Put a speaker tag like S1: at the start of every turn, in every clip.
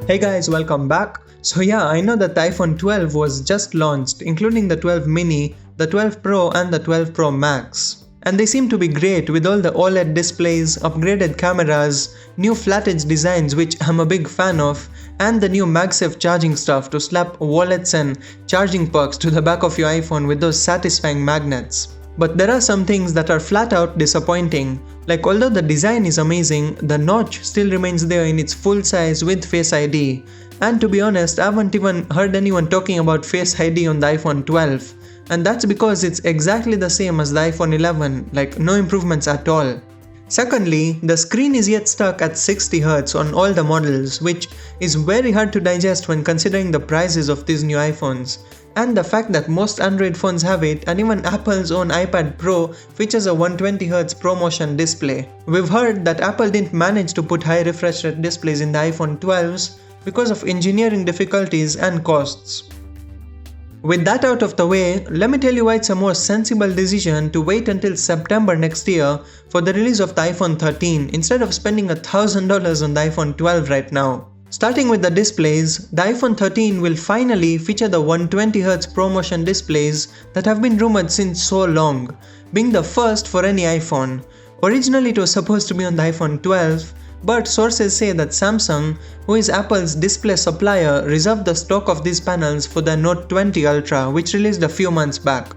S1: Hey guys, welcome back. So yeah, I know that the iPhone 12 was just launched, including the 12 mini, the 12 Pro and the 12 Pro Max. And they seem to be great with all the OLED displays, upgraded cameras, new flat edge designs which I'm a big fan of, and the new MagSafe charging stuff to slap wallets and charging perks to the back of your iPhone with those satisfying magnets. But there are some things that are flat out disappointing. Like although the design is amazing, the notch still remains there in its full size with Face ID. And to be honest, I haven't even heard anyone talking about Face ID on the iPhone 12. And that's because it's exactly the same as the iPhone 11, like no improvements at all. Secondly, the screen is yet stuck at 60Hz on all the models, which is very hard to digest when considering the prices of these new iPhones. And the fact that most Android phones have it, and even Apple's own iPad Pro features a 120Hz ProMotion display. We've heard that Apple didn't manage to put high refresh rate displays in the iPhone 12s because of engineering difficulties and costs. With that out of the way, let me tell you why it's a more sensible decision to wait until September next year for the release of the iPhone 13 instead of spending $1,000 on the iPhone 12 right now. Starting with the displays, the iPhone 13 will finally feature the 120Hz ProMotion displays that have been rumored since so long, being the first for any iPhone. Originally it was supposed to be on the iPhone 12, but sources say that Samsung, who is Apple's display supplier, reserved the stock of these panels for the Note 20 Ultra, which released a few months back.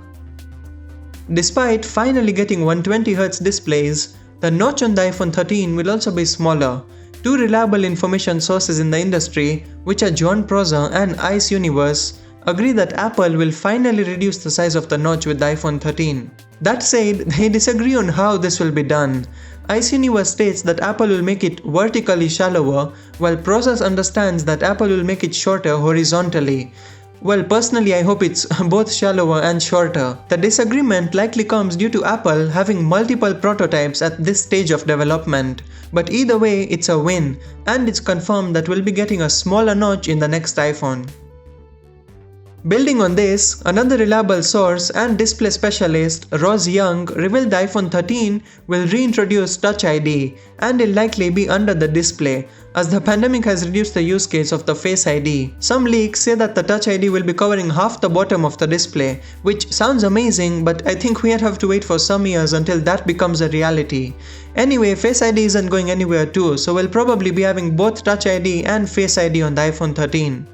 S1: Despite finally getting 120Hz displays, the notch on the iPhone 13 will also be smaller. Two reliable information sources in the industry, which are John Prosser and Ice Universe, agree that Apple will finally reduce the size of the notch with the iPhone 13. That said, they disagree on how this will be done. Ice Universe states that Apple will make it vertically shallower, while Prosser understands that Apple will make it shorter horizontally. Well, personally I hope it's both shallower and shorter. The disagreement likely comes due to Apple having multiple prototypes at this stage of development. But either way, it's a win, and it's confirmed that we'll be getting a smaller notch in the next iPhone. Building on this, another reliable source and display specialist, Ross Young, revealed the iPhone 13 will reintroduce Touch ID and will likely be under the display, as the pandemic has reduced the use case of the Face ID. Some leaks say that the Touch ID will be covering half the bottom of the display, which sounds amazing, but I think we'd have to wait for some years until that becomes a reality. Anyway, Face ID isn't going anywhere too, so we'll probably be having both Touch ID and Face ID on the iPhone 13.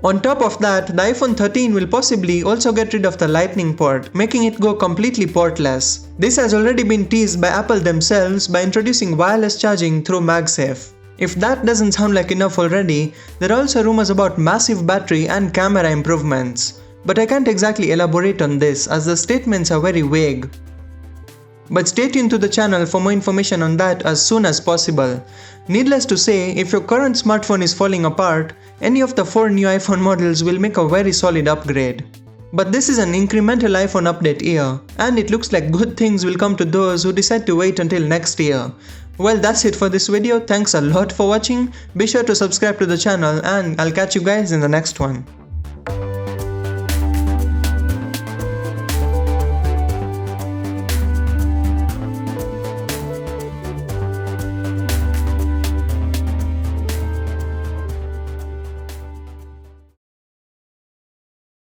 S1: On top of that, the iPhone 13 will possibly also get rid of the Lightning port, making it go completely portless. This has already been teased by Apple themselves by introducing wireless charging through MagSafe. If that doesn't sound like enough already, there are also rumors about massive battery and camera improvements. But I can't exactly elaborate on this as the statements are very vague. But stay tuned to the channel for more information on that as soon as possible. Needless to say, if your current smartphone is falling apart, any of the 4 new iPhone models will make a very solid upgrade. But this is an incremental iPhone update year, and it looks like good things will come to those who decide to wait until next year. Well, that's it for this video. Thanks a lot for watching. Be sure to subscribe to the channel, and I'll catch you guys in the next one.